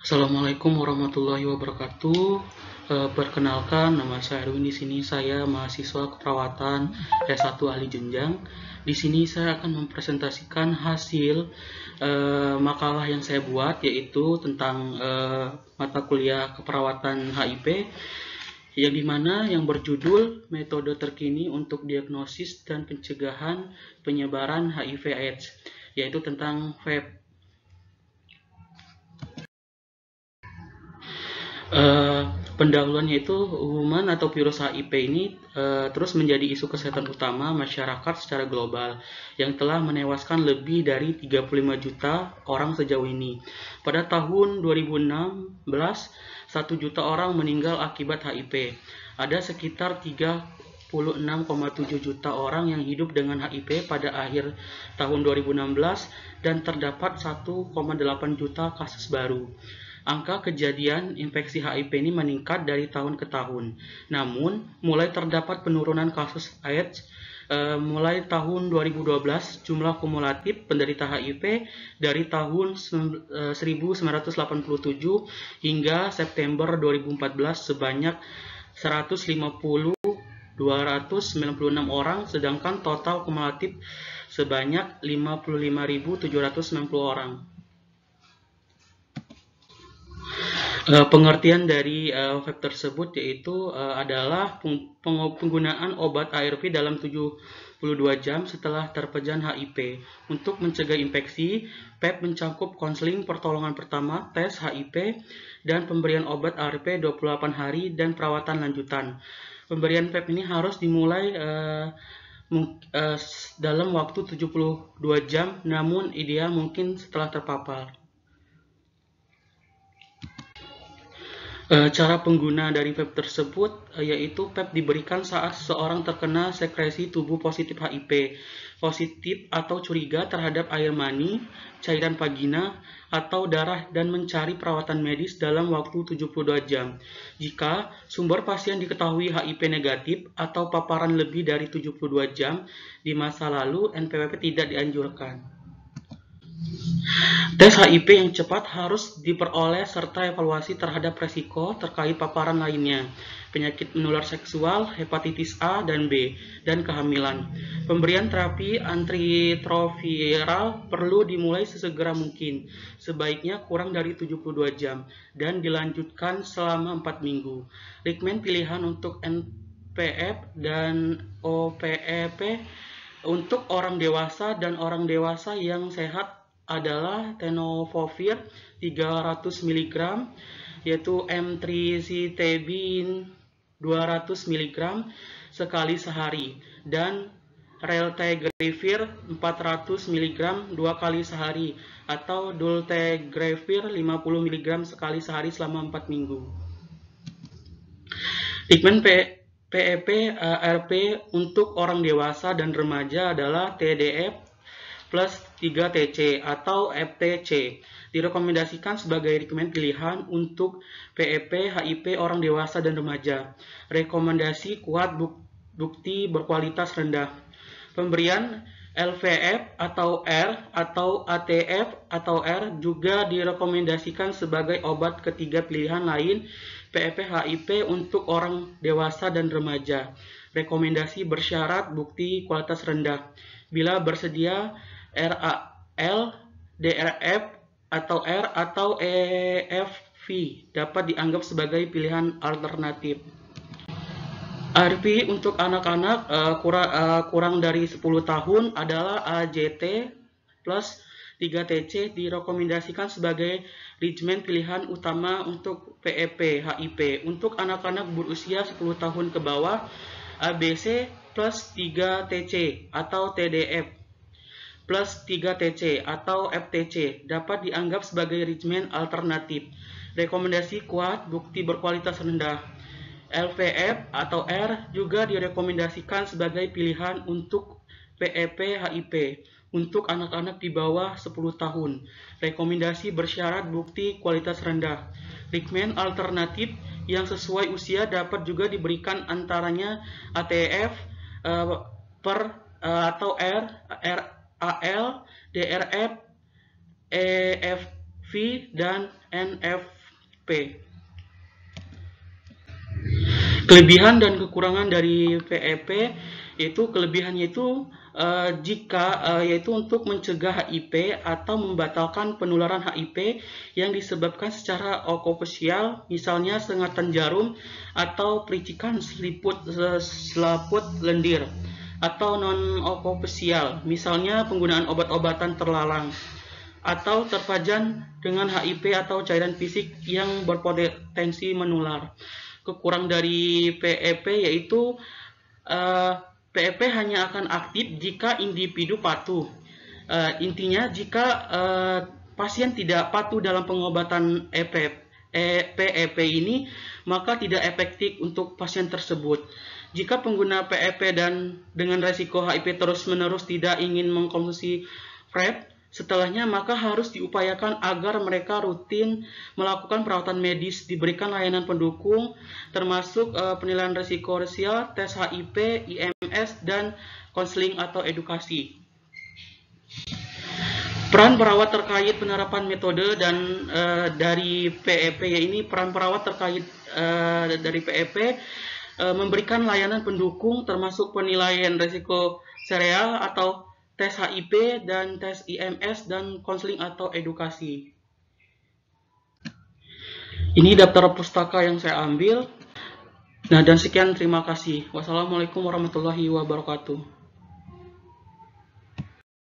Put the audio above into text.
Assalamualaikum warahmatullahi wabarakatuh. Perkenalkan, nama saya Erwin. Di sini saya mahasiswa keperawatan S1 ahli jenjang. Di sini saya akan mempresentasikan hasil makalah yang saya buat, yaitu tentang mata kuliah keperawatan HIV, yang dimana yang berjudul metode terkini untuk diagnosis dan pencegahan penyebaran HIV/AIDS, yaitu tentang vape. Pendahuluannya itu human atau virus HIV ini terus menjadi isu kesehatan utama masyarakat secara global yang telah menewaskan lebih dari 35 juta orang sejauh ini. Pada tahun 2016, 1 juta orang meninggal akibat HIV. Ada sekitar 36,7 juta orang yang hidup dengan HIV pada akhir tahun 2016 dan terdapat 1,8 juta kasus baru. Angka kejadian infeksi HIV ini meningkat dari tahun ke tahun. Namun, mulai terdapat penurunan kasus AIDS mulai tahun 2012. Jumlah kumulatif penderita HIV dari tahun 1987 hingga September 2014 sebanyak 296 orang, sedangkan total kumulatif sebanyak 55.790 orang. Pengertian dari vape tersebut yaitu adalah penggunaan obat ARV dalam 72 jam setelah terpajan HIV. Untuk mencegah infeksi, vape mencakup konseling pertolongan pertama, tes HIV, dan pemberian obat ARV 28 hari dan perawatan lanjutan. Pemberian vape ini harus dimulai dalam waktu 72 jam, namun ideal mungkin setelah terpapar. Cara pengguna dari vape tersebut yaitu vape diberikan saat seseorang terkena sekresi tubuh positif HIV, positif atau curiga terhadap air mani, cairan vagina, atau darah dan mencari perawatan medis dalam waktu 72 jam. Jika sumber pasien diketahui HIV negatif atau paparan lebih dari 72 jam di masa lalu, NPWP tidak dianjurkan. Tes HIV yang cepat harus diperoleh serta evaluasi terhadap resiko terkait paparan lainnya, penyakit menular seksual, hepatitis A dan B, dan kehamilan. Pemberian terapi antiretroviral perlu dimulai sesegera mungkin, sebaiknya kurang dari 72 jam, dan dilanjutkan selama 4 minggu. Regimen pilihan untuk NPF dan OPEP untuk orang dewasa dan orang dewasa yang sehat adalah tenofovir 300 mg, yaitu emtricitabine 200 mg sekali sehari, dan raltegravir 400 mg 2 kali sehari, atau dolutegravir 50 mg sekali sehari selama 4 minggu. Regimen PEP ARP untuk orang dewasa dan remaja adalah TDF plus 3TC atau FTC. Direkomendasikan sebagai regimen pilihan untuk PEP HIV orang dewasa dan remaja. Rekomendasi kuat, bukti berkualitas rendah. Pemberian LVF atau R atau ATF atau R juga direkomendasikan sebagai obat ketiga pilihan lain PEP HIV untuk orang dewasa dan remaja. Rekomendasi bersyarat bukti kualitas rendah. Bila bersedia RAL, DRF atau R atau EFV dapat dianggap sebagai pilihan alternatif. ARV untuk anak-anak kurang dari 10 tahun adalah AJT plus 3TC direkomendasikan sebagai regimen pilihan utama untuk PEP HIV. Untuk anak-anak berusia 10 tahun ke bawah, ABC plus 3TC atau TDF plus 3TC atau FTC dapat dianggap sebagai regimen alternatif. Rekomendasi kuat, bukti berkualitas rendah. LVF atau R juga direkomendasikan sebagai pilihan untuk PEP HIV untuk anak-anak di bawah 10 tahun. Rekomendasi bersyarat bukti kualitas rendah. Regimen alternatif yang sesuai usia dapat juga diberikan antaranya ATF atau R, AL, DRF, EFV, dan NFP. Kelebihan dan kekurangan dari PEP yaitu kelebihannya itu yaitu untuk mencegah HIV atau membatalkan penularan HIV yang disebabkan secara okupasial, misalnya sengatan jarum atau percikan selaput lendir, atau non-okupasial, misalnya penggunaan obat-obatan terlarang, atau terpajan dengan HIV atau cairan fisik yang berpotensi menular. Kekurangan dari PEP yaitu PEP hanya akan aktif jika individu patuh. Intinya jika pasien tidak patuh dalam pengobatan PEP ini, maka tidak efektif untuk pasien tersebut. Jika pengguna PEP dan dengan resiko HIV terus-menerus tidak ingin mengkonsumsi PrEP setelahnya, maka harus diupayakan agar mereka rutin melakukan perawatan medis, diberikan layanan pendukung, termasuk penilaian risiko rasial, tes HIV, IMS, dan konseling atau edukasi. Peran perawat terkait penerapan metode dan dari PEP, ini peran perawat terkait dari PEP memberikan layanan pendukung, termasuk penilaian risiko serial atau tes HIV dan tes IMS dan konseling atau edukasi. Ini daftar pustaka yang saya ambil. Nah, dan sekian, terima kasih. Wassalamualaikum warahmatullahi wabarakatuh.